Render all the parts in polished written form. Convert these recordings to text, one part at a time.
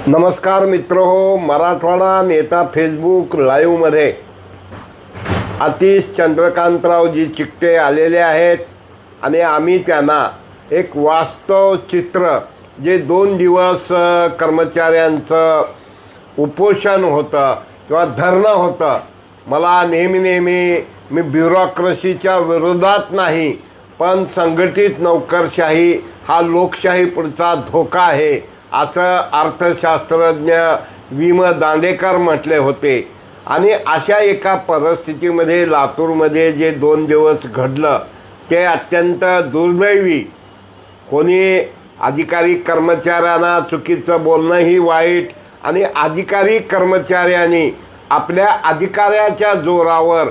नमस्कार मित्र हो, मराठवाडा नेता फेसबुक लाईव्हमध्ये आतिश चंद्रकांतरावजी चिकटे आलेले आहेत आणि आम्ही त्यांना एक वास्तव चित्र जे 2 दिवस कर्मचाऱ्यांचं उपोषण होतं किंवा धरणं होतं. मला नेहमी मी ब्युरोक्रेसीच्या विरोधात नाही, पण संघटित नोकरशाही हा लोकशाही पुढचा धोका आहे असं अर्थशास्त्रज्ञ विम दांडेकर म्हटले होते. आणि अशा एका परिस्थितीमध्ये लातूरमध्ये जे 2 दिवस घडलं ते अत्यंत दुर्दैवी. कोणी अधिकारी कर्मचाऱ्यांना चुकीचं बोलणंही वाईट आणि अधिकारी कर्मचाऱ्यांनी आपल्या अधिकाऱ्याच्या जोरावर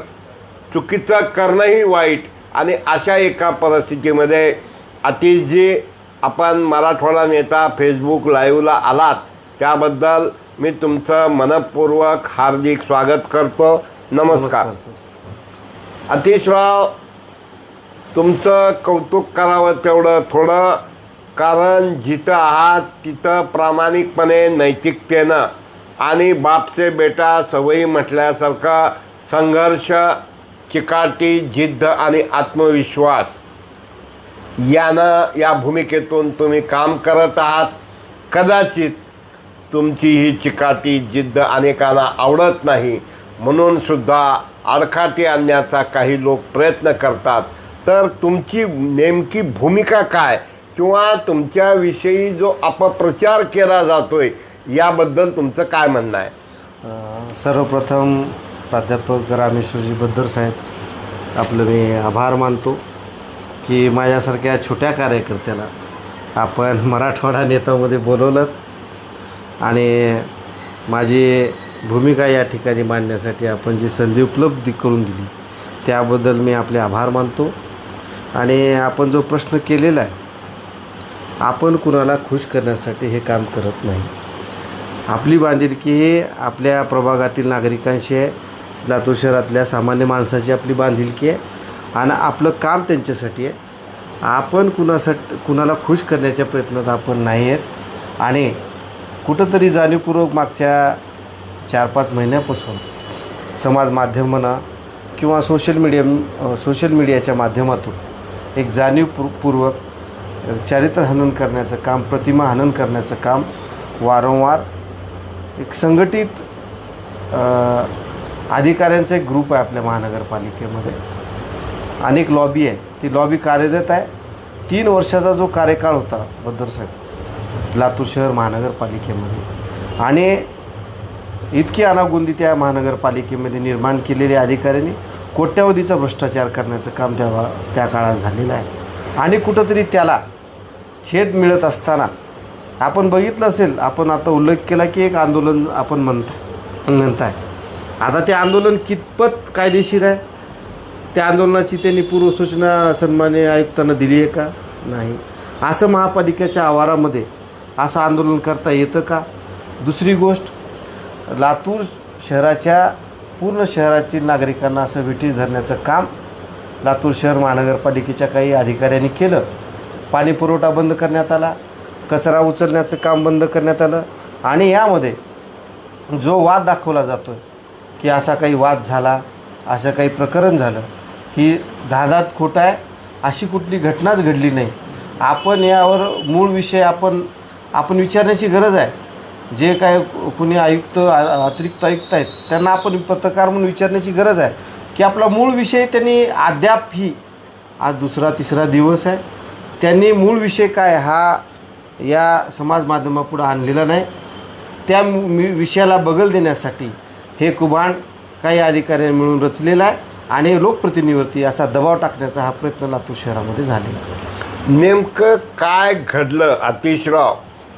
चुकीचं करणंही वाईट. आणि अशा एका परिस्थितीमध्ये आतिशजी, आपण मराठवाडा नेता फेसबुक लाईव्हला आलात त्याबद्दल मी तुमचं मनपूर्वक हार्दिक स्वागत करतो. नमस्कार. आतिशराव, तुमचं कौतुक करावं तेवढं थोडं, कारण जिथं आहात तिथं प्रामाणिकपणे, नैतिकतेनं आणि बापसे बेटा सवयी म्हटल्यासारखा संघर्ष, चिकाटी, जिद्द आणि आत्मविश्वास या भूमिकेतून तुम्ही काम करत आहात. कदाचित तुमची ही चिकाटी, जिद्द अनेकांना आवडत नाही, म्हणून सुद्धा आडकाठी आणण्याचा काही लोक प्रयत्न करतात. तर तुमची नेमकी भूमिका काय, किंवा तुमच्याविषयी जो अपप्रचार केला जातोय याबद्दल तुमचं काय म्हणणं आहे? सर्वप्रथम प्राध्यापक रामेश्वरजी बद्दर साहेब, आपलं मी आभार मानतो की माझ्यासारख्या छोट्या कार्यकर्त्याला आपण मराठवाडा नेत्यामध्ये बोलवलं आणि माझी भूमिका या ठिकाणी मांडण्यासाठी आपण जी संधी उपलब्ध करून दिली त्याबद्दल मी आपले आभार मानतो. आणि आपण जो प्रश्न केलेला आहे, आपण कुणाला खुश करण्यासाठी हे काम करत नाही. आपली बांधिलकी ही आपल्या प्रभागातील नागरिकांशी आहे, लातूर शहरातल्या सामान्य माणसाची आपली बांधिलकी आहे आणि आपलं काम त्यांच्यासाठी आहे. आपण कुणाला खुश करण्याच्या प्रयत्नात आपण नाही आहेत. आणि कुठंतरी जाणीवपूर्वक मागच्या 4-5 महिन्यापासून समाज माध्यमांना किंवा सोशल मीडियाच्या माध्यमातून एक जाणीवपूर्वक चारित्र्यहनन करण्याचं काम, प्रतिमा हनन करण्याचं काम वारंवार एक संघटित अधिकाऱ्यांचा एक ग्रुप आहे आपल्या महानगरपालिकेमध्ये. अनेक लॉबी आहे, ती लॉबी कार्यरत आहे. 3 वर्षाचा जो कार्यकाळ होता बद्दर साहेब लातूर शहर महानगरपालिकेमध्ये, आणि इतकी अनागोंदी त्या महानगरपालिकेमध्ये निर्माण केलेल्या अधिकाऱ्यांनी कोट्यावधीचा भ्रष्टाचार करण्याचं काम त्या काळात झालेलं आहे. आणि कुठंतरी त्याला छेद मिळत असताना आपण बघितलं असेल, आपण आता उल्लेख केला की एक आंदोलन आपण म्हणताय. आता ते आंदोलन कितपत कायदेशीर आहे, त्या आंदोलनाची त्यांनी पूर्वसूचना सन्माननीय आयुक्तांना दिली आहे का? नाही. असं महापालिकेच्या आवारामध्ये असं आंदोलन करता येतं का? दुसरी गोष्ट, लातूर शहराच्या पूर्ण शहरातील नागरिकांना असं विठीस धरण्याचं काम लातूर शहर महानगरपालिकेच्या काही अधिकाऱ्यांनी केलं. पाणी पुरवठा बंद करण्यात आला, कचरा उचलण्याचं काम बंद करण्यात आलं. आणि यामध्ये जो वाद दाखवला जातो आहे की असा काही वाद झाला, असं काही प्रकरण झालं, ही धादात खोटं आहे. अशी कुठली घटनाच घडली नाही. आपण यावर मूळ विषय आपण विचारण्याची गरज आहे. जे काय कुणी आयुक्त, अतिरिक्त आयुक्त आहेत त्यांना आपण पत्रकार म्हणून विचारण्याची गरज आहे की आपला मूळ विषय त्यांनी अद्याप ही आज 2रा-3रा दिवस आहे, त्यांनी मूळ विषय काय हा या समाज माध्यमापुढं आणलेला नाही. त्या विषयाला बगल देण्यासाठी हे कुभांड काही अधिकाऱ्यांनी मिळून रचलेला आहे आणि लोकप्रतिनिधीवरती असा दबाव टाकण्याचा हा प्रयत्न लातूर शहरामध्ये झाले. नेमकं काय घडलं आतिशराव,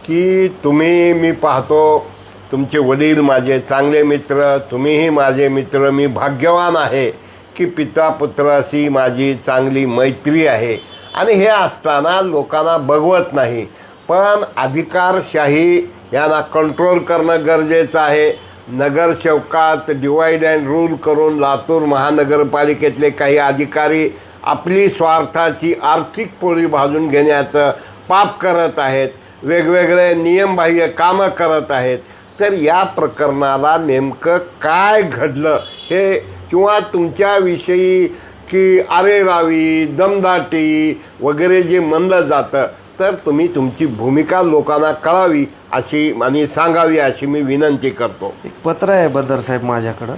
की मी पाहतो तुमचे वडील माझे चांगले मित्र, तुम्हीही माझे मित्र. मी भाग्यवान आहे की पिता पुत्राशी माझी चांगली मैत्री आहे. आणि हे असताना लोकांना बघवत नाही, पण अधिकारशाही यांना कंट्रोल करणं गरजेचं आहे. नगरसेवकात डिवाईड अँड रूल करून लातूर महानगरपालिकेतले काही अधिकारी आपली स्वार्थाची आर्थिक पोळी भाजून घेण्याचं पाप करत आहेत. वेगवेगळे नियमबाह्य कामं करत आहेत. तर या प्रकरणाला नेमकं काय घडलं हे, किंवा तुमच्याविषयी की अरेरावी दमदाटी वगैरे जे म्हणलं जातं, तर तुम्ही तुमची भूमिका लोकांना कळावी अशी आणि सांगावी अशी मी विनंती करतो. एक पत्र आहे बद्दर साहेब माझ्याकडं,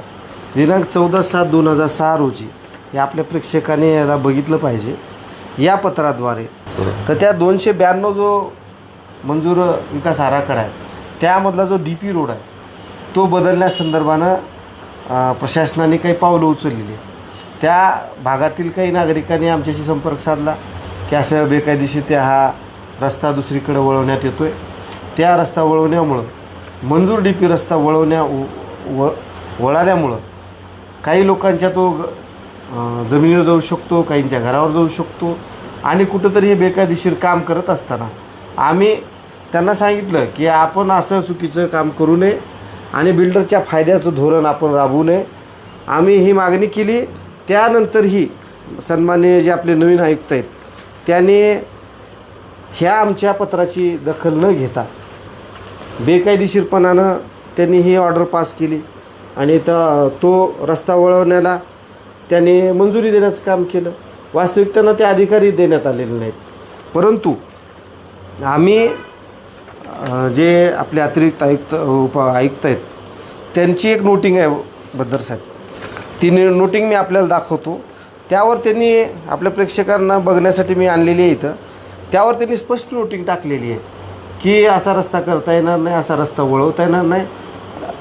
दिनांक 14/7/2006 रोजी. हे आपल्या प्रेक्षकाने याला बघितलं पाहिजे या पत्राद्वारे. तर त्या 292 जो मंजूर विकास आराखडा आहे त्यामधला जो DP रोड आहे तो बदलण्यासंदर्भानं प्रशासनाने काही पावलं उचललेली आहे. त्या भागातील काही नागरिकांनी आमच्याशी संपर्क साधला की असं बेकायदेशीर हा रस्ता दुसरीकडे वळवण्यात येतो आहे. त्या रस्ता वळवण्यामुळं मंजूर DP रस्ता वळाल्यामुळं काही लोकांच्या तो जमिनीवर जाऊ शकतो, काहींच्या घरावर जाऊ शकतो. आणि कुठंतरी हे बेकायदेशीर काम करत असताना आम्ही त्यांना सांगितलं की आपण असं चुकीचं काम करू नये आणि बिल्डरच्या फायद्याचं धोरण आपण राबवू नये. आम्ही ही मागणी केली. त्यानंतरही सन्माननीय जे आपले नवीन आयुक्त आहेत त्यांनी ह्या आमच्या पत्राची दखल न घेता बेकायदेशीरपणानं त्यांनी ही ऑर्डर पास केली आणि तो रस्ता वळवण्याला त्यांनी मंजुरी देण्याचं काम केलं. वास्तविकतेनं ते अधिकारी देण्यात आलेले नाहीत. परंतु आम्ही जे आपले अतिरिक्त आयुक्त आहेत त्यांची एक नोटिंग आहे बद्दर साहेब, ती नोटिंग मी आपल्याला दाखवतो. त्यावर त्यांनी आपल्या प्रेक्षकांना बघण्यासाठी मी आणलेली आहे इथं. त्यावर त्यांनी स्पष्ट नोटिंग टाकलेली आहे की असा रस्ता करता येणार नाही, असा रस्ता वळवता येणार नाही,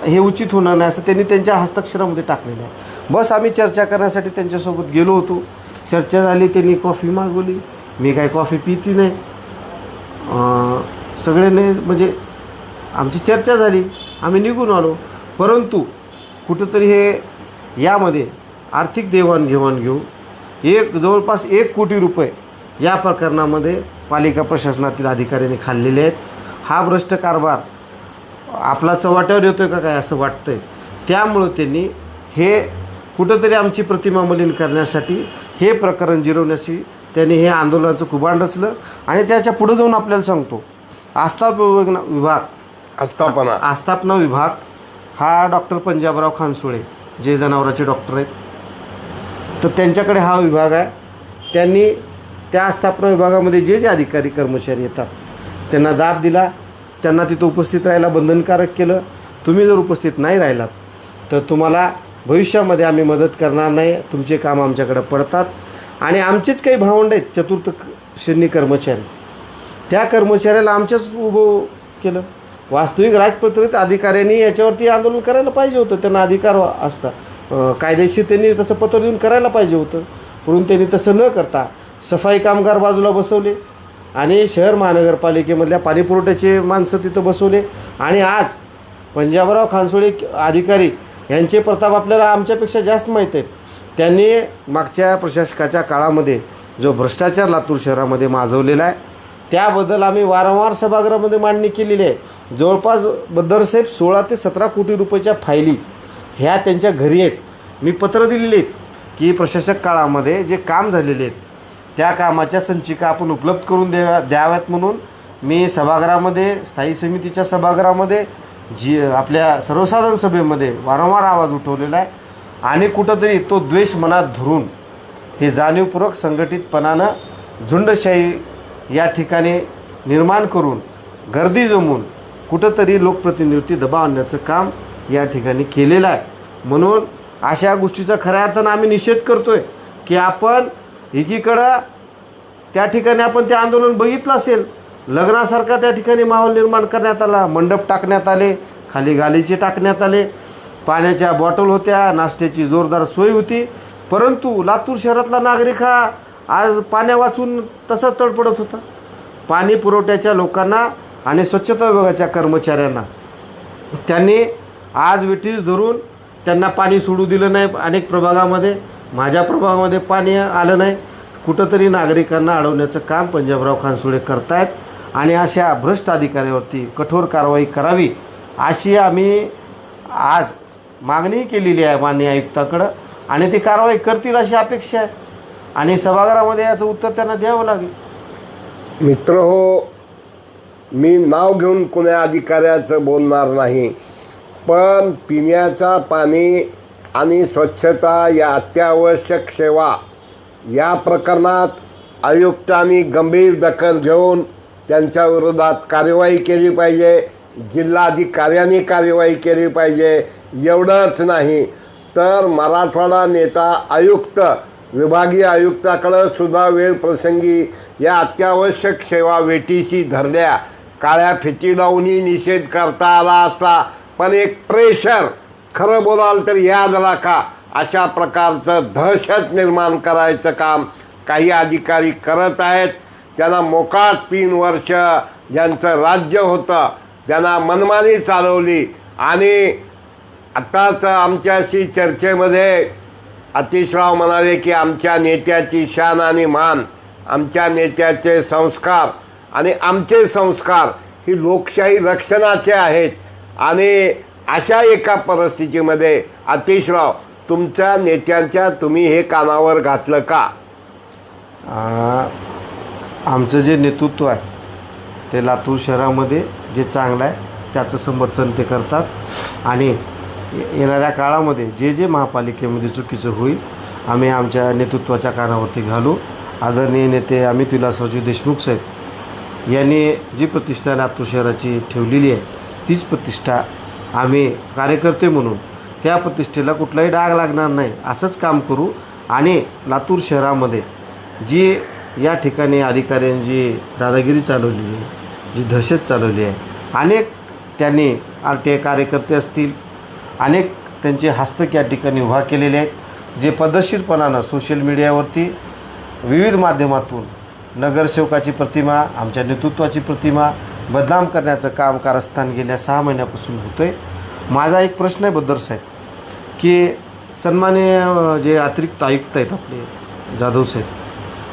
हे उचित होणार नाही, असं त्यांनी त्यांच्या हस्ताक्षरामध्ये टाकलेलं आहे. बस आम्ही चर्चा करण्यासाठी त्यांच्यासोबत गेलो होतो. चर्चा झाली, त्यांनी कॉफी मागवली. मी काय कॉफी पिती नाही. सगळ्यांनी म्हणजे आमची चर्चा झाली, आम्ही निघून आलो. परंतु कुठंतरी हे यामध्ये आर्थिक देवाणघेवाण घेऊन जवळपास 1 कोटी रुपये या प्रकरणामध्ये पालिका प्रशासनातील अधिकाऱ्यांनी खाल्लेले आहेत. हा भ्रष्ट कारभार आपला चव्हाट्यावर येतो आहे का काय असं वाटतं आहे. त्यामुळं त्यांनी हे कुठंतरी आमची प्रतिमा मलिन करण्यासाठी, हे प्रकरण जिरवण्यासाठी त्यांनी हे आंदोलनाचं कुबाण रचलं. आणि त्याच्या पुढं जाऊन आपल्याला सांगतो, आस्थापना विभाग हा डॉक्टर पंजाबराव खानसोळे जे जनावरांचे डॉक्टर आहेत, तर त्यांच्याकडे हा विभाग आहे. त्यांनी त्या आस्थापना विभागामध्ये जे अधिकारी कर्मचारी येतात त्यांना दाब दिला, त्यांना तिथं उपस्थित राहायला बंधनकारक केलं. तुम्ही जर उपस्थित नाही राहिलात तर तुम्हाला भविष्यामध्ये आम्ही मदत करणार नाही, तुमचे काम आमच्याकडे पडतात. आणि आमचेच काही भावंड आहेत चतुर्थ श्रेणी कर्मचारी, त्या कर्मचाऱ्याला आमच्याच उभं केलं. वास्तविक राजपत्रित अधिकाऱ्यांनी याच्यावरती आंदोलन करायला पाहिजे होतं, त्यांना अधिकार असता कायदेशीर त्यांनी तसं पत्र देऊन करायला पाहिजे होतं. परंतु त्यांनी तसं न करता सफाई कामगार बाजूला बसवले आणि शहर महानगरपालिकेमधल्या पाणीपुरवठ्याचे माणसं तिथं बसवले. आणि आज पंजाबराव खानसोळे अधिकारी यांचे प्रताप आपल्याला आमच्यापेक्षा जास्त माहीत आहेत. त्यांनी मागच्या प्रशासकाच्या काळामध्ये जो भ्रष्टाचार लातूर शहरामध्ये माजवलेला आहे त्याबद्दल आम्ही वारंवार सभागृहामध्ये मांडणी केलेली आहे. जवळपास बद्दरसाहेब 16 ते 17 कोटी रुपयाच्या फायली ह्या त्यांच्या घरी आहेत. मी पत्र दिलेली आहेत की प्रशासक काळामध्ये जे काम झालेले आहेत त्या कामाच्या संचिका आपण उपलब्ध करून द्याव्यात म्हणून मी सभागृहामध्ये, स्थायी समितीच्या सभागृहामध्ये, आपल्या सर्वसाधारण सभेमध्ये वारंवार आवाज उठवलेला आहे. आणि कुठंतरी तो द्वेष मनात धरून हे जाणीवपूर्वक संघटितपणानं झुंडशाही या ठिकाणी निर्माण करून गर्दी जमवून कुठंतरी लोकप्रतिनिधी दबाव आणण्याचं काम या ठिकाणी केलेलं आहे. म्हणून अशा गोष्टीचा खऱ्या अर्थानं आम्ही निषेध करतो आहे की आपण एकीकडं त्या ठिकाणी आपण ते आंदोलन बघितलं असेल, लग्नासारखा त्या ठिकाणी माहोल निर्माण करण्यात आला, मंडप टाकण्यात आले, खाली गालीचे टाकण्यात आले, पाण्याच्या बॉटल होत्या, नाश्त्याची जोरदार सोय होती. परंतु लातूर शहरातला नागरिक हा आज पाण्या वाचून तसाच तडफडत होता. पाणी पुरवठ्याच्या लोकांना आणि स्वच्छता विभागाच्या कर्मचाऱ्यांना त्यांनी आज वेठीस धरून त्यांना पाणी सोडू दिलं नाही. अनेक प्रभागामध्ये, माझ्या प्रभागामध्ये पाणी आलं नाही. कुठंतरी नागरिकांना अडवण्याचं काम पंजाबराव खानसोळे करतायत. आणि अशा भ्रष्ट अधिकाऱ्यावरती कठोर कारवाई करावी अशी आम्ही आज मागणी केलेली आहे माननीय आयुक्ताकडं. आणि ती कारवाई करतील अशी अपेक्षा आहे. आणि सभागृहामध्ये याचं उत्तर त्यांना द्यावं लागेल. मित्र हो, मी नाव घेऊन कोण्या अधिकाऱ्याचं बोलणार नाही, पण पिण्याचा पाणी आणि स्वच्छता या अत्यावश्यक सेवा या प्रकरणात आयुक्तांनी गंभीर दखल घेऊन त्यांच्या विरोधात कार्यवाही केली पाहिजे, जिल्हाधिकाऱ्यांनी कार्यवाही केली पाहिजे. एवढंच नाही तर मराठवाडा नेता आयुक्त विभागीय आयुक्ताकडं सुद्धा वेळ प्रसंगी या अत्यावश्यक सेवा वेटीशी धरल्या, काळ्या फिती लावूनही निषेध करता आला असता, पण एक प्रेशर खरं बोलाल तर याद राखा अशा प्रकारचं दहशत निर्माण करायचं काम काही अधिकारी करत आहेत. त्यांना मोकाट 3 वर्ष ज्यांचं राज्य होतं त्यांना मनमानी चालवली. आणि आत्ताच आमच्याशी चर्चेमध्ये अतिशराव म्हणाले की आमच्या नेत्याची शान आणि मान, आमच्या नेत्याचे संस्कार आणि आमचे संस्कार ही लोकशाही रक्षणाचे आहेत. आणि अशा एका परिस्थितीमध्ये अतिशराव तुमच्या नेत्यांच्या तुम्ही हे कानावर घातलं का? आमचं जे नेतृत्व आहे ते लातूर शहरामध्ये जे चांगलं आहे त्याचं समर्थन ते करतात आणि येणाऱ्या काळामध्ये जे जे महापालिकेमध्ये चुकीचं होईल आम्ही आमच्या नेतृत्वाच्या कानावरती घालू. आदरणीय नेते अमित विलासरावजी देशमुख साहेब यांनी जी प्रतिष्ठा लातूर शहराची ठेवलेली आहे तीच प्रतिष्ठा आम्ही कार्यकर्ते म्हणून त्या प्रतिष्ठेला कुठलाही डाग लागणार नाही असंच काम करू. आणि लातूर शहरामध्ये जी या ठिकाणी अधिकाऱ्यांनी जी दादागिरी चालवलेली आहे, जी दहशत चालवली आहे, अनेक त्यांनी RTI कार्यकर्ते असतील, अनेक त्यांचे हस्तक या ठिकाणी उभा केलेले आहेत, जे पद्धतशीरपणानं सोशल मीडियावरती विविध माध्यमातून नगरसेवकाची प्रतिमा, आमच्या नेतृत्वाची प्रतिमा बदनाम करण्याचं काम कारस्थान गेल्या 6 महिन्यापासून होतं आहे. माझा एक प्रश्न आहे बद्दर साहेब की सन्माननीय जे अतिरिक्त आयुक्त आहेत आपले जाधव साहेब,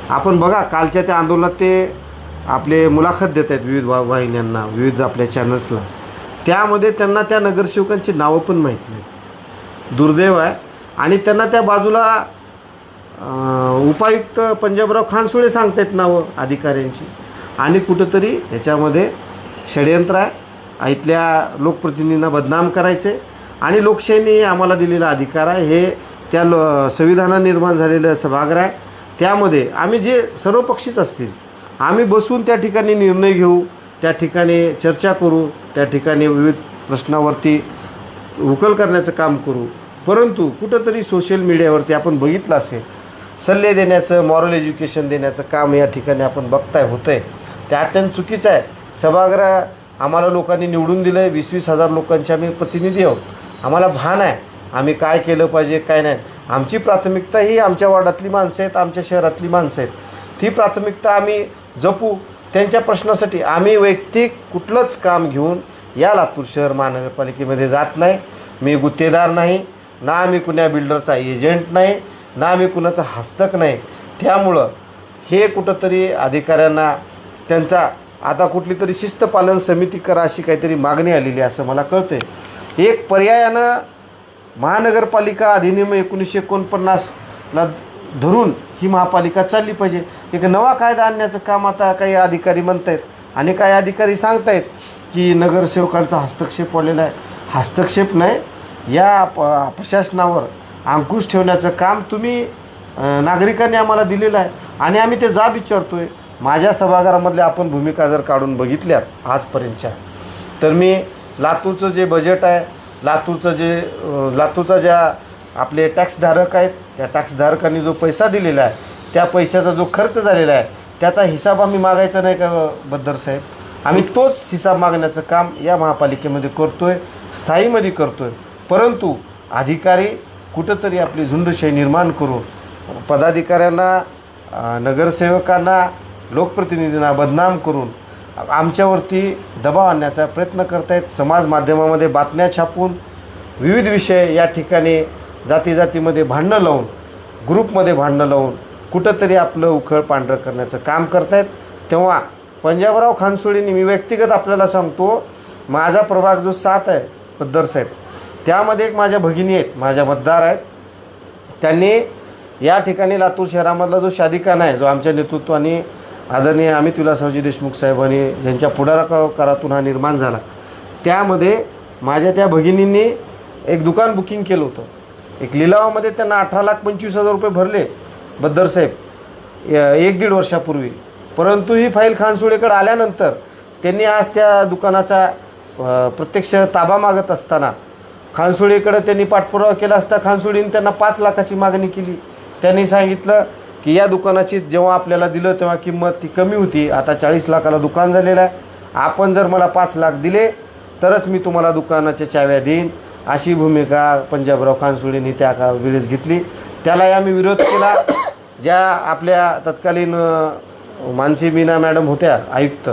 आपण बघा कालच्या त्या आंदोलनात ते आपले मुलाखत देत आहेत विविध वाहिन्यांना, विविध आपल्या चॅनल्सला, त्यामध्ये त्यांना त्या नगरसेवकांची नावं पण माहीत नाही. दुर्दैव आहे. आणि त्यांना त्या बाजूला उपायुक्त पंजाबराव खानसोळे सांगतायत नावं अधिकाऱ्यांची. आणि कुठंतरी ह्याच्यामध्ये षडयंत्र आहे, इथल्या लोकप्रतिनिधींना बदनाम करायचे. आणि लोकशाहीने आम्हाला दिलेला अधिकार आहे, हे त्या संविधानात निर्माण झालेलं सभागृह आहे, त्यामध्ये आम्ही जे सर्व पक्षीच असतील आम्ही बसून त्या ठिकाणी निर्णय घेऊ, त्या ठिकाणी चर्चा करू, त्या ठिकाणी विविध प्रश्नावरती उकल करण्याचं काम करू. परंतु कुठंतरी सोशल मीडियावरती आपण बघितलं असेल सल्ले देण्याचं, मॉरल एज्युकेशन देण्याचं काम या ठिकाणी आपण बघताय होतं आहे. ते अत्यंत चुकीचं आहे. सभागृह आम्हाला लोकांनी निवडून दिलं आहे, 20-20 हजार लोकांचे आम्ही प्रतिनिधी आहोत. आम्हाला भान आहे आम्ही काय केलं पाहिजे काय नाही. आमची प्राथमिकता ही आमच्या वार्डातली माणसं आहेत, आमच्या शहरातली माणसं आहेत, ती प्राथमिकता आम्ही जपू. त्यांच्या प्रश्नासाठी आम्ही वैयक्तिक कुठलंच काम घेऊन या लातूर शहर महानगरपालिकेमध्ये जात नाही. मी गुत्तेदार नाही, ना आम्ही कुण्या बिल्डरचा एजंट नाही, ना आम्ही कुणाचा हस्तक नाही. त्यामुळं हे कुठंतरी अधिकाऱ्यांना त्यांचा आता कुठली तरी शिस्तपालन समिती करा अशी काहीतरी मागणी आलेली आहे असं मला कळतं आहे. एक पर्यायानं महानगरपालिका अधिनियम 1949ला धरून ही महापालिका चालली पाहिजे. एक नवा कायदा आणण्याचं काम आता काही अधिकारी म्हणत आहेत आणि काही अधिकारी सांगत आहेत की नगरसेवकांचा हस्तक्षेप वाढलेला आहे. हस्तक्षेप नाही, या प्रशासनावर अंकुश ठेवण्याचं काम तुम्ही नागरिकांनी आम्हाला दिलेलं आहे आणि आम्ही ते जाब विचारतो आहे. माझ्या सभागृहामधल्या आपण भूमिका जर काढून बघितल्यात आजपर्यंतच्या, तर मी लातूरचं जे बजेट आहे, लातूरचा ज्या आपले टॅक्सधारक आहेत त्या टॅक्सधारकांनी जो पैसा दिलेला आहे त्या पैशाचा जो खर्च झालेला आहे त्याचा हिसाब आम्ही मागायचा नाही का बद्दर साहेब? आम्ही तोच हिसाब मागण्याचं काम या महापालिकेमध्ये करतो आहे, स्थायीमध्ये करतो आहे. परंतु अधिकारी कुठंतरी आपली झुंडशाही निर्माण करून पदाधिकाऱ्यांना, नगरसेवकांना, लोकप्रतिनिधींना बदनाम करून आमच्यावरती दबाव आणण्याचा प्रयत्न करत आहेत. समाज माध्यमामध्ये बातम्या छापून विविध विषय या ठिकाणी जातीमध्ये भांडणं लावून, ग्रुपमध्ये भांडणं लावून कुठंतरी आपलं उखळ पांढरं करण्याचं काम करत आहेत. तेव्हा पंजाबराव खानसोळेंनी, मी व्यक्तिगत आपल्याला सांगतो, माझा प्रभाग जो 7 आहे पद्दर साहेब, त्यामध्ये एक माझ्या भगिनी आहेत, माझ्या मतदार आहेत. त्यांनी या ठिकाणी लातूर शहरामधला जो शादीखाना आहे जो आमच्या नेतृत्वाने आदरणीय अमित विलासरावजी देशमुख साहेबांनी ज्यांच्या पुढाकारातून हा निर्माण झाला, त्यामध्ये माझ्या त्या भगिनींनी एक दुकान बुकिंग केलं होतं. एक लिलावामध्ये त्यांना 18,25,000 रुपये भरले बद्दर साहेब 1-1.5 वर्षापूर्वी. परंतु ही फाईल खानसोळेकडे आल्यानंतर त्यांनी आज त्या दुकानाचा प्रत्यक्ष ताबा मागत असताना खानसोळेकडे त्यांनी पाठपुरावा केला असता खानसोळीने त्यांना 5 लाखाची मागणी केली. त्यांनी सांगितलं की या दुकानाची जेव्हा आपल्याला दिलं तेव्हा किंमत ती कमी होती, आता 40 लाखाला दुकान झालेलं आहे. आपण जर मला 5 लाख दिले तरच मी तुम्हाला दुकानाच्या चाव्या देईन, अशी भूमिका पंजाबराव खानसोळेंनी त्या वेळेस घेतली. त्यालाही आम्ही विरोध केला. ज्या आपल्या तत्कालीन मानसी मीना मॅडम होत्या आयुक्त,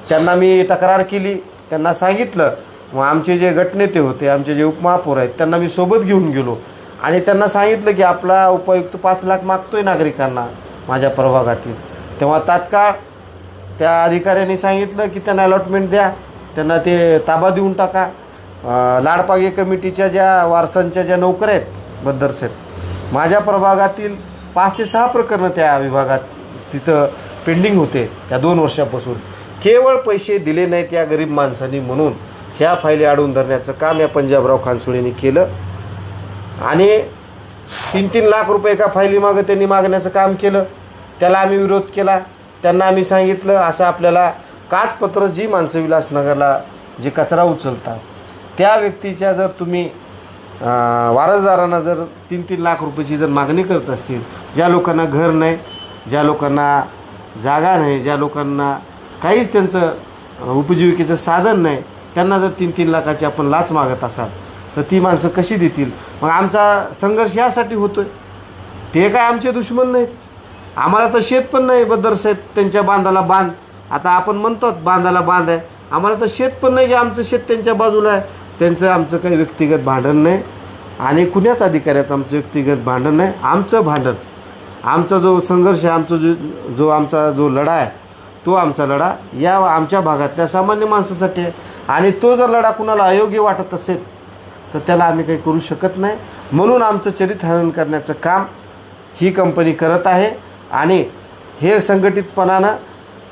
त्यांना मी तक्रार केली. त्यांना सांगितलं. मग आमचे जे गटनेते होते, आमचे जे उपमहापौर आहेत, त्यांना मी सोबत घेऊन गेलो आणि त्यांना सांगितलं की आपला उपायुक्त 5 लाख मागतोय नागरिकांना माझ्या प्रभागातील. तेव्हा तात्काळ त्या अधिकाऱ्यांनी सांगितलं की त्यांना अलॉटमेंट द्या, त्यांना ते ताबा देऊन टाका. लाडपागे कमिटीच्या ज्या वारसांच्या ज्या नोकऱ्या आहेत बद्दर साहेब, माझ्या प्रभागातील 5 ते 6 प्रकरणं त्या विभागात तिथं पेंडिंग होते या 2 वर्षापासून. केवळ पैसे दिले नाहीत या गरीब माणसांनी म्हणून ह्या फायली अडवून धरण्याचं काम या पंजाबराव खानसोळेंनी केलं आणि 3-3 लाख रुपये एका फायलीमागं त्यांनी मागण्याचं काम केलं. त्याला आम्ही विरोध केला. त्यांना आम्ही सांगितलं असं आपल्याला काचपत्र जी माणसं विलासनगरला जे कचरा उचलतात त्या व्यक्तीच्या जर तुम्ही वारसदारांना जर 3-3 लाख रुपयाची जर मागणी करत असतील, ज्या लोकांना घर नाही, ज्या लोकांना जागा नाही, ज्या लोकांना काहीच त्यांचं उपजीविकेचं साधन नाही, त्यांना जर 3-3 लाखाची आपण लाच मागत असाल तर ती माणसं कशी देतील? मग आमचा संघर्ष यासाठी होतो आहे. ते काय आमचे दुश्मन नाहीत. आम्हाला तर शेत पण नाही बद्दर साहेब, त्यांच्या बांधाला बांध. आता आपण म्हणतो बांधाला बांध आहे, आम्हाला तर शेत पण नाही की आमचं शेत त्यांच्या बाजूला आहे. त्यांचं आमचं काही व्यक्तिगत भांडण नाही आणि कुण्याच अधिकाऱ्याचं आमचं व्यक्तिगत भांडण नाही. आमचं भांडण, आमचा जो संघर्ष आहे, आमचा जो लढा आहे, तो आमचा लढा या आमच्या भागातल्या सामान्य माणसासाठी आहे. आणि तो जर लढा कुणाला अयोग्य वाटत असेल तर त्याला आम्ही काही करू शकत नाही. म्हणून आमचं चरित्रहनन करण्याचं काम ही कंपनी करत आहे आणि हे संघटितपणानं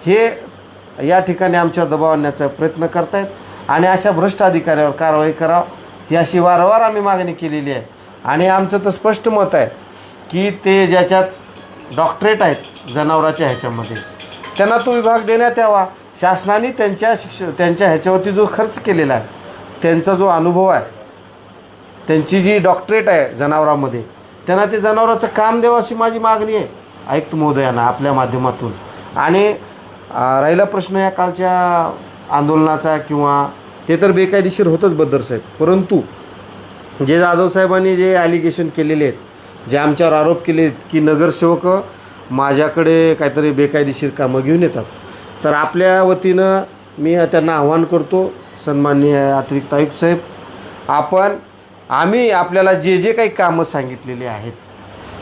हे या ठिकाणी आमच्यावर दबाव आणण्याचा प्रयत्न करत आहेत आणि अशा भ्रष्ट अधिकाऱ्यावर कारवाई करावं ही अशी वारंवार आम्ही मागणी केलेली आहे. आणि आमचं तर स्पष्ट मत आहे की ते ज्याच्यात डॉक्टरेट आहेत जनावराच्या ह्याच्यामध्ये, त्यांना तो विभाग देण्यात यावा. शासनाने त्यांच्या ह्याच्यावरती जो खर्च केलेला आहे, त्यांचा जो अनुभव आहे, त्यांची जी डॉक्टरेट आहे जनावरांमध्ये, त्यांना ते जनावराचं काम द्यावं अशी माझी मागणी आहे आयुक्त महोदयांना आपल्या माध्यमातून. आणि राहिला प्रश्न या कालच्या आंदोलनाचा, किंवा ते तर बेकायदेशीर होतंच बद्दर साहेब, परंतु जे जाधव साहेबांनी जे ॲलिगेशन केलेले आहेत, जे आमच्यावर आरोप केले की नगरसेवक माझ्याकडे काहीतरी बेकायदेशीर कामं घेऊन येतात, तर आपल्या वतीनं मी त्यांना आव्हान करतो, सन्माननीय अतिरिक्त आयुक्त साहेब, आम्ही आपल्याला जे जे काही कामं सांगितलेली आहेत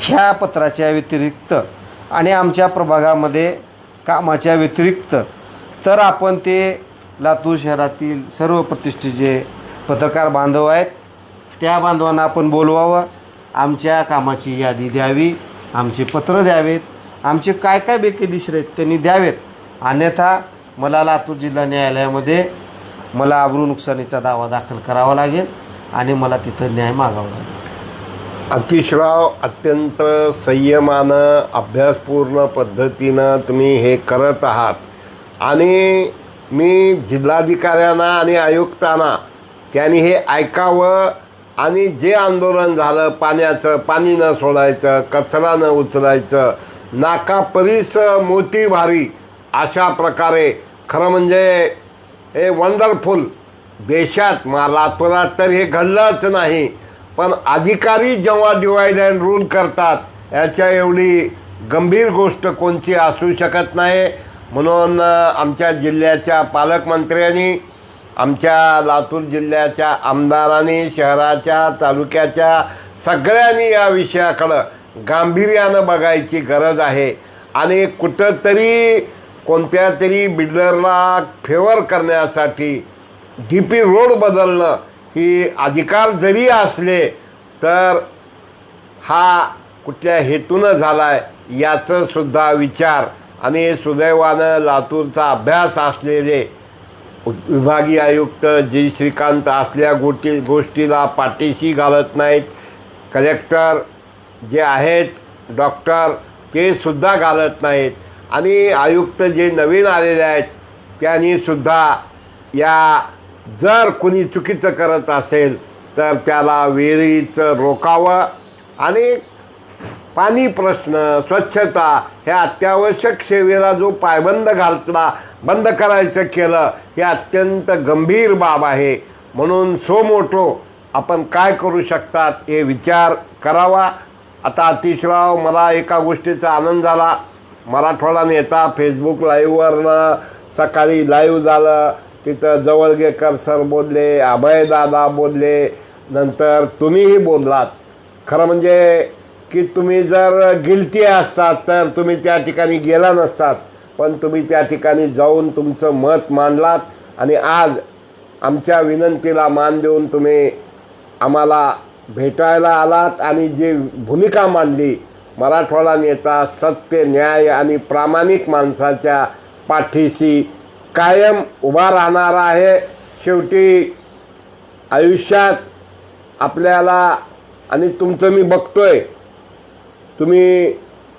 ह्या पत्राच्या व्यतिरिक्त आणि आमच्या प्रभागामध्ये कामाच्या व्यतिरिक्त, तर आपण ते लातूर शहरातील सर्व प्रतिष्ठित जे पत्रकार बांधव आहेत त्या बांधवांना आपण बोलवावं, आमच्या कामाची यादी द्यावी, आमचे पत्र द्यावेत, आमचे काय काय बेकायदेशीर आहेत त्यांनी द्यावेत. अन्यथा मला लातूर जिल्हा न्यायालयामध्ये मला आबरू नुकसानीचा दावा दाखल करावा लागेल आणि मला तिथं न्याय मागावा लागेल. अतिशराव, अत्यंत संयमानं अभ्यासपूर्ण पद्धतीनं तुम्ही हे करत आहात आणि मी जिल्हाधिकाऱ्यांना आणि आयुक्तांना त्यांनी हे ऐकावं आणि जे आंदोलन झालं, पाण्याचं पाणी न सोडायचं, कचरा न उचलायचं, नाकापरीस मोती भारी, अशा प्रकारे खरं म्हणजे हे वंडरफुल देशात लातूरात तर हे घडलंच नाही, पण अधिकारी जेव्हा डिवाईड अँड रूल करतात याच्या एवढी गंभीर गोष्ट कोणती असू शकत नाही. म्हणून आमच्या जिल्ह्याच्या पालकमंत्र्यांनी, आमच्या लातूर जिल्ह्याच्या आमदारांनी, शहराच्या तालुक्याच्या सगळ्यांनी या विषयाकडं गांभीर्यानं बघायची गरज आहे आणि कुठंतरी कोणत्या तरी बिल्डरला फेवर करण्यासाठी DP रोड बदलणं ही अधिकार जरी असले तर हा कुठल्या हेतूनं झाला आहे याचं सुद्धा विचार आणि सुदैवानं लातूरचा अभ्यास असलेले विभागीय आयुक्त जी श्रीकांत असल्या गोष्टीला पाठीशी घालत नाहीत. कलेक्टर जे आहेत डॉक्टर ते सुद्धा घालत नाहीत. आणि आयुक्त जे नवीन आलेले आहेत त्यांनीसुद्धा या जर कोणी चुकीचं करत असेल तर त्याला वेळीच रोकावं आणि पाणी प्रश्न स्वच्छता ह्या अत्यावश्यक सेवेला जो पायबंद घातला बंद करायचं केलं हे अत्यंत गंभीर बाब आहे. म्हणून सो मोठो आपण काय करू शकतात हे विचार करावा. आता अतिशराव मला एका गोष्टीचा आनंद झाला. मराठवाडा नेता फेसबुक लाईव्हवरनं सकाळी लाईव्ह झालं तिथं जवळगेकर सर बोलले, अभयदादा बोलले, नंतर तुम्हीही बोललात. खरं म्हणजे की तुम्ही जर गिल्टी असतात तर तुम्ही त्या ठिकाणी गेला नसतात, पण तुम्ही त्या ठिकाणी जाऊन तुमचं मत मांडलात आणि आज आमच्या विनंतीला मान देऊन तुम्ही आम्हाला भेटायला आलात आणि जी भूमिका मांडली मराठवाडा नेता सत्य न्याय आणि प्रामाणिक माणसाच्या पाठीशी कायम उभा राहणार आहे. शेवटी आयुष्यात आपल्याला आणि तुमचं मी बघतोय तुम्ही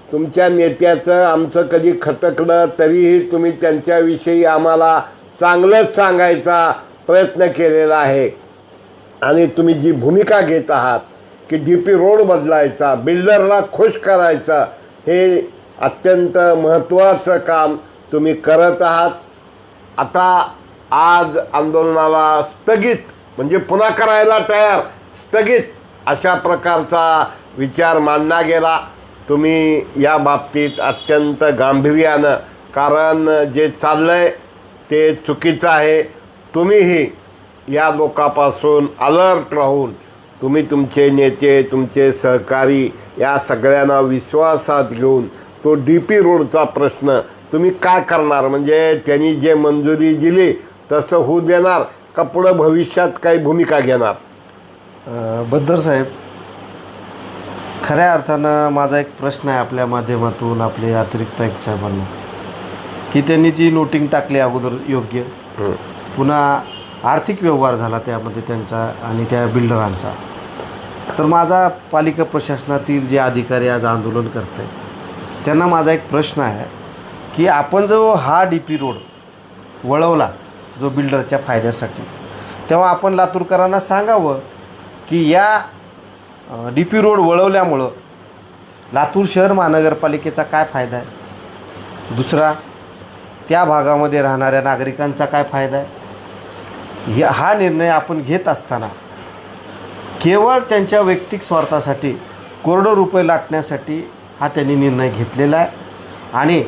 तुमच्या नेत्याचं आमचं कधी खटकलं तरीही तुम्ही त्यांच्याविषयी आम्हाला चांगलंच सांगायचा प्रयत्न केलेला आहे. आणि तुम्ही जी भूमिका घेत आहात की DP रोड बदलायचा, बिल्डरला खुश करायचा, हे अत्यंत महत्त्वाचं काम तुम्ही करत आहात. आता आज आंदोलनाला स्थगित म्हणजे पुन्हा करायला तयार, स्थगित अशा प्रकारचा विचार मांडला गेला. तुम्ही या बाबतीत अत्यंत गांभीर्यानं, कारण जे चाललं आहे ते चुकीचं आहे. तुम्हीही या लोकांपासून अलर्ट राहून तुम्ही तुमचे नेते तुमचे सहकारी या सगळ्यांना विश्वासात घेऊन तो DP रोडचा प्रश्न तुम्ही काय करणार, म्हणजे त्यांनी जे मंजुरी दिली तसं होऊ देणार का पुढं भविष्यात काही भूमिका घेणार? बद्दर साहेब, खऱ्या अर्थानं माझा एक प्रश्न आहे आपल्या माध्यमातून आपले अतिरिक्त आयुक्त साहेबांना, की त्यांनी जी नोटिंग टाकली अगोदर योग्य, पुन्हा आर्थिक व्यवहार झाला त्यामध्ये त्यांचा आणि त्या बिल्डरांचा, तर माझा पालिका प्रशासनातील जे अधिकारी आज आंदोलन करत आहेत त्यांना माझा एक प्रश्न आहे की आपण जो हा DP रोड वळवला जो बिल्डरच्या फायद्यासाठी, तेव्हा आपण लातूरकरांना सांगावं की या DP रोड वळवल्यामुळं लातूर शहर महानगरपालिकेचा काय फायदा आहे, दुसरा त्या भागामध्ये राहणाऱ्या नागरिकांचा काय फायदा आहे. हा निर्णय आपण घेत असताना केवळ त्यांच्या वैयक्तिक स्वार्थासाठी करोडो रुपये लाटण्यासाठी हा त्यांनी निर्णय घेतलेला आहे. आणि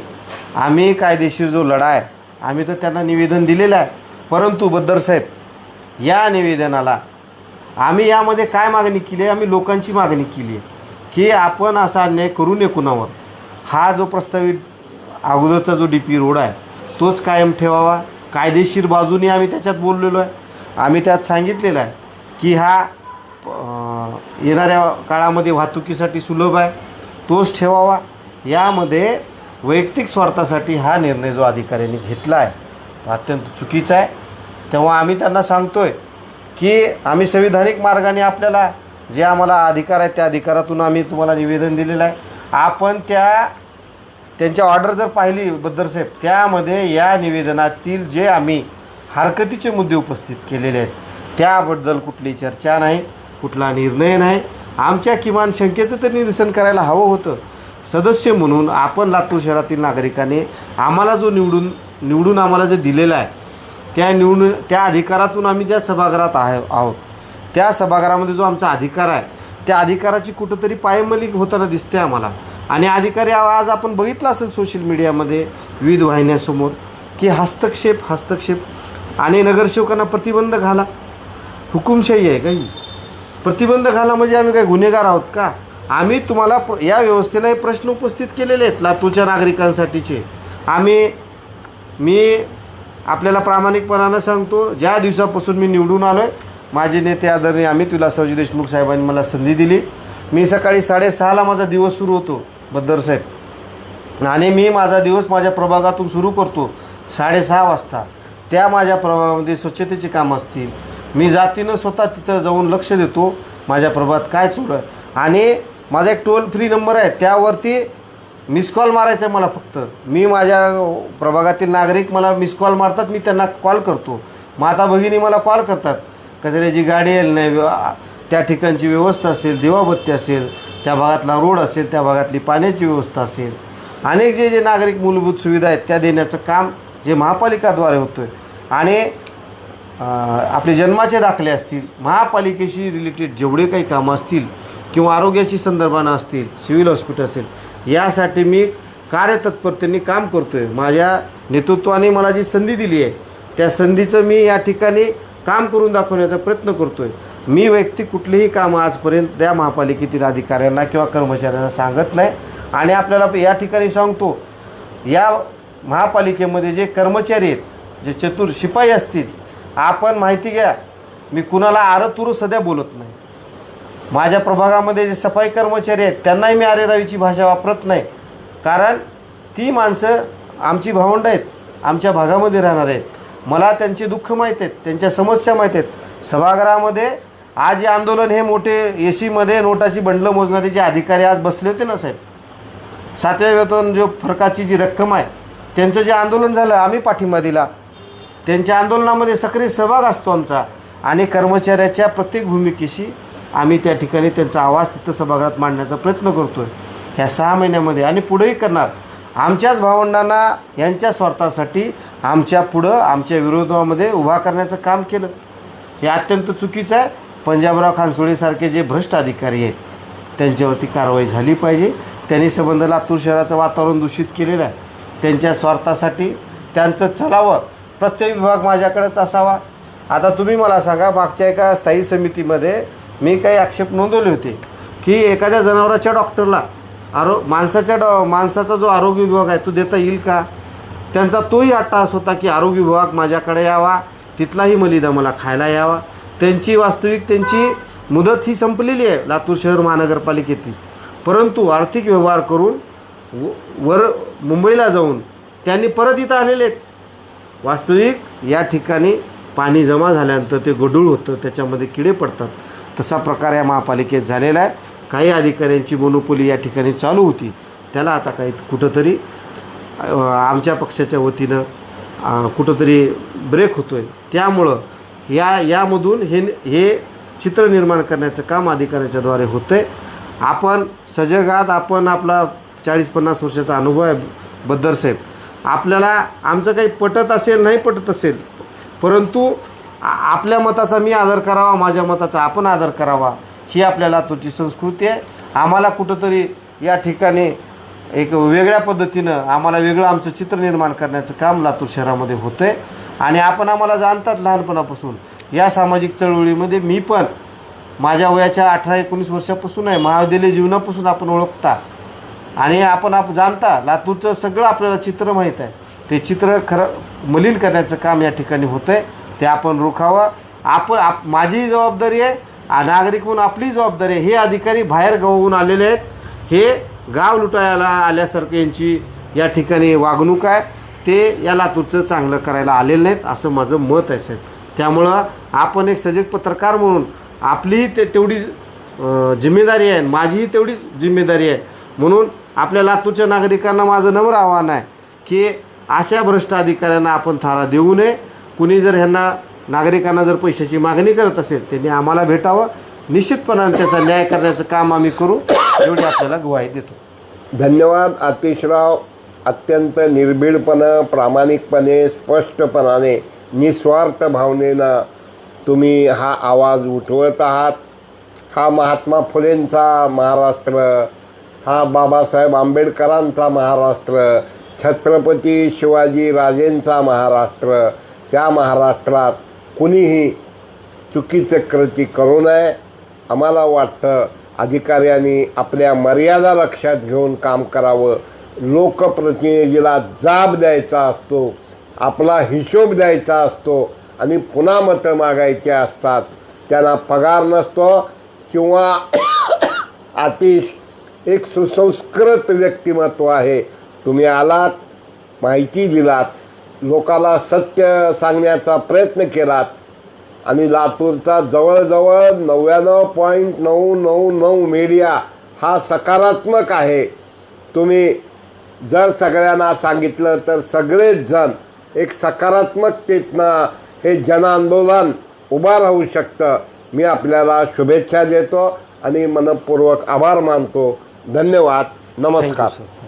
आम्ही कायदेशीर जो लढा आहे आम्ही तर त्यांना निवेदन दिलेलं आहे, परंतु बद्दर साहेब या निवेदनाला आम्ही यामध्ये काय मागणी केली आहे, आम्ही लोकांची मागणी केली आहे की आपण असा अन्याय करू नये कुणावर. हा जो प्रस्तावित अगोदरचा जो DP रोड आहे तोच कायम ठेवावा. कायदेशीर बाजूने आम्ही त्याच्यात बोललेलो आहे. आम्ही त्यात सांगितलेलं आहे की हा येणाऱ्या काळामध्ये वाहतुकीसाठी सुलभ आहे, तोच ठेवावा. यामध्ये वैयक्तिक स्वार्थासाठी हा निर्णय जो अधिकाऱ्यांनी घेतला आहे तो अत्यंत चुकीचा आहे. तेव्हा आम्ही त्यांना सांगतो आहे की आम्ही संविधानिक मार्गाने आपल्याला जे आम्हाला अधिकार आहे त्या अधिकारातून आम्ही तुम्हाला निवेदन दिलेलं आहे. आपण त्यांच्या ऑर्डर जर पाहिली बद्दर साहेब, त्यामध्ये या निवेदनातील जे आम्ही हरकतीचे मुद्दे उपस्थित केलेले आहेत त्याबद्दल कुठली चर्चा नाही, कुठला निर्णय नाही. आमच्या किमान शंकेचं तर निरसन करायला हवं होतं. सदस्य म्हणून आपण लातूर शहरातील नागरिकांनी आम्हाला जो निवडून आम्हाला जे दिलेलं आहे त्या अधिकारातून आम्ही ज्या सभागृहात आहोत त्या सभागृहामध्ये जो आमचा अधिकार आहे त्या अधिकाराची कुठंतरी पायमल्ली होताना दिसते आम्हाला. आणि अधिकारी आज आपण बघितलं असेल सोशल मीडियामध्ये विविध वाहिन्यांसमोर की हस्तक्षेप आणि नगरसेवकांना प्रतिबंध घाला. हुकुमशाही आहे काही, प्रतिबंध घाला म्हणजे आम्ही काही गुन्हेगार आहोत का? आम्ही तुम्हाला या व्यवस्थेला हे प्रश्न उपस्थित केलेले आहेत लातूरच्या नागरिकांसाठीचे. मी आपल्याला प्रामाणिकपणानं सांगतो, ज्या दिवसापासून मी निवडून आलो आहे माझे नेते आदरणीय अमित विलासरावजी देशमुख साहेबांनी मला संधी दिली. मी सकाळी 6:30ला माझा दिवस सुरू होतो बद्दर साहेब. आणि मी माझा दिवस माझ्या प्रभागातून सुरू करतो 6:30 वाजता. त्या माझ्या प्रभागामध्ये स्वच्छतेची कामं असतील, मी जातीनं स्वतः तिथं जाऊन लक्ष देतो माझ्या प्रभागात काय सुरू आहे. आणि माझा एक टोल फ्री नंबर आहे, त्यावरती मिस कॉल मारायचा मला फक्त. मी माझ्या प्रभागातील नागरिक मला मिस कॉल मारतात, मी त्यांना कॉल करतो. माता भगिनी मला कॉल करतात, कचऱ्याची गाडी येईल नाही, त्या ठिकाणची व्यवस्था असेल, दिवाबत्ती असेल, त्या भागातला रोड असेल, त्या भागातली पाण्याची व्यवस्था असेल, अनेक जे नागरिक मूलभूत सुविधा आहेत त्या देण्याचं काम जे महापालिकाद्वारे होतं आहे. आणि आपले जन्माचे दाखले असतील, महापालिकेशी रिलेटेड जेवढे काही कामं असतील किंवा आरोग्याची संदर्भानं असतील, सिव्हिल हॉस्पिटल असेल, यासाठी मी कार्यतत्परतेने काम करतो आहे. माझ्या नेतृत्वाने मला जी संधी दिली आहे त्या संधीचं मी या ठिकाणी काम करून दाखवण्याचा प्रयत्न करतो आहे. मी वैयक्तिक कुठलीही कामं आजपर्यंत त्या महापालिकेतील अधिकाऱ्यांना किंवा कर्मचाऱ्यांना सांगत नाही. आणि आपल्याला या ठिकाणी सांगतो, या महापालिकेमध्ये जे कर्मचारी आहेत, जे चतुर शिपाई असतील, आपण माहिती घ्या, मी कुणाला आरतुरू सध्या बोलत नाही. माझ्या प्रभागामध्ये जे सफाई कर्मचारी आहेत त्यांनाही मी अरेरावीची भाषा वापरत नाही. कारण ती माणसं आमची भावंडं आहेत, आमच्या भागामध्ये राहणार आहेत. मला त्यांचे दुःख माहीत आहेत, त्यांच्या समस्या माहीत आहेत. सभागृहामध्ये आज हे आंदोलन, हे मोठे एसीमध्ये नोटाची बंडलं मोजणारे जे अधिकारी आज बसले होते ना साहेब, 7व्या वेतन जो फरकाची जी रक्कम आहे, त्यांचं जे आंदोलन झालं आम्ही पाठिंबा दिला. त्यांच्या आंदोलनामध्ये सक्रिय सहभाग असतो आमचा. आणि कर्मचाऱ्याच्या प्रत्येक भूमिकेशी आम्ही त्या ठिकाणी त्यांचा आवाज तिथं सभागृहात मांडण्याचा प्रयत्न करतो आहे ह्या 6 महिन्यामध्ये, आणि पुढेही करणार. आमच्याच भावंडांना यांच्या स्वार्थासाठी आमच्या पुढं, आमच्या विरोधामध्ये उभा करण्याचं काम केलं, हे अत्यंत चुकीचं आहे. पंजाबराव खानसोळेसारखे जे भ्रष्ट अधिकारी आहेत त्यांच्यावरती कारवाई झाली पाहिजे. त्यांनी संबंध लातूर शहराचं वातावरण दूषित केलेलं आहे. त्यांच्या स्वार्थासाठी त्यांचं चालावं, प्रत्येक विभाग माझ्याकडेच असावा. आता तुम्ही मला सांगा, मागच्या एका स्थायी समितीमध्ये मी काही आक्षेप नोंदवले होते की एखाद्या जनावराच्या डॉक्टरला माणसाचा जो आरोग्य विभाग आहे तो देता येईल का. त्यांचा तोही अट्टहास होता की आरोग्य विभाग माझ्याकडे यावा, तिथलाही मलिदा मला खायला यावा. त्यांची मुदत ही संपलेली आहे लातूर शहर महानगरपालिकेतील, परंतु आर्थिक व्यवहार करून वर मुंबईला जाऊन त्यांनी परत इथं आलेले आहेत. वास्तविक या ठिकाणी पाणी जमा झाल्यानंतर ते गढूळ होतं, त्याच्यामध्ये किडे पडतात. तसा प्रकार या महापालिकेत झालेला आहे. काही अधिकाऱ्यांची मोनोपोली या ठिकाणी चालू होती, त्याला आता काही कुठंतरी आमच्या पक्षाच्या वतीनं कुठंतरी ब्रेक होतो आहे. त्यामुळं यामधून हे चित्र निर्माण करण्याचं काम अधिकाऱ्यांच्याद्वारे होतं आहे. आपण सजग आहात, आपण आपला 40-50 वर्षाचा अनुभव आहे बद्दर साहेब. आपल्याला आमचं काही पटत असेल, नाही पटत असेल, परंतु आपल्या मताचा मी आदर करावा, माझ्या मताचा आपण आदर करावा, ही आपल्या लातूरची संस्कृती आहे. आम्हाला कुठंतरी या ठिकाणी एक वेगळ्या पद्धतीनं आम्हाला वेगळं आमचं चित्र निर्माण करण्याचं काम लातूर शहरामध्ये होतं आहे. आणि आपण आम्हाला जाणतात लहानपणापासून या सामाजिक चळवळीमध्ये. मी पण माझ्या वयाच्या 18-19 वर्षापासून आहे, महाविद्यालय जीवनापासून आपण ओळखता आणि आपण जाणता. लातूरचं सगळं आपल्याला चित्र माहीत आहे. ते चित्र खरं मलिन करण्याचं काम या ठिकाणी होतं आहे, ते आपण रोखावं. माझी जबाबदारी आहे, नागरिक म्हणून आपली जबाबदारी आहे. हे अधिकारी बाहेर गावाहून आलेले आहेत, हे गाव लुटायला आल्यासारखं यांची या ठिकाणी वागणूक आहे. ते या लातूरचं चांगलं करायला आलेलं नाहीत असं माझं मत आहे साहेब. त्यामुळं आपण एक सजग पत्रकार म्हणून आपलीही तेवढी जिम्मेदारी आहे, माझीही तेवढीच जिम्मेदारी आहे. म्हणून आपल्या लातूरच्या नागरिकांना माझं नम्र आव्हान आहे की अशा भ्रष्ट अधिकाऱ्यांना आपण थारा देऊ नये. कुणी जर ह्यांना नागरिकांना जर पैशाची मागणी करत असेल त्यांनी आम्हाला भेटावं, निश्चितपणाने त्याचा न्याय करण्याचं काम आम्ही करू, एवढी आपल्याला ग्वाही देतो. धन्यवाद आतिशराव. अत्यंत निर्भीडपणे, प्रामाणिकपणे, स्पष्टपणाने, निस्वार्थ भावनेनं तुम्ही हा आवाज उठवत आहात. हा महात्मा फुलेंचा महाराष्ट्र, हा बाबासाहेब आंबेडकरांचा महाराष्ट्र, छत्रपती शिवाजी राजेंचा महाराष्ट्र. त्या महाराष्ट्रात कुणीही चुकीचं कृती करू नये. आम्हाला वाटतं अधिकाऱ्यांनी आपल्या मर्यादा लक्षात घेऊन काम करावं. लोकप्रतिनिधीला जाब द्यायचा असतो, आपला हिशोब द्यायचा असतो आणि पुन्हा मतं मागायचे असतात. त्यांना पगार नसतो किंवा आतिश एक सुसंस्कृत व्यक्तिमत्व आहे, तुम्ही आलात, माहिती दिलात, लोकाला सत्य सांगण्याचा प्रयत्न केलात आणि लातूरचा जवळजवळ 99.999 मीडिया हा सकारात्मक आहे. तुम्ही जर सगळ्यांना सांगितलं तर सगळेच जण एक सकारात्मकतेनं हे जनआंदोलन उभा राहू शकतं. मी आपल्याला शुभेच्छा देतो आणि मनपूर्वक आभार मानतो. धन्यवाद. नमस्कार. Thank you sir.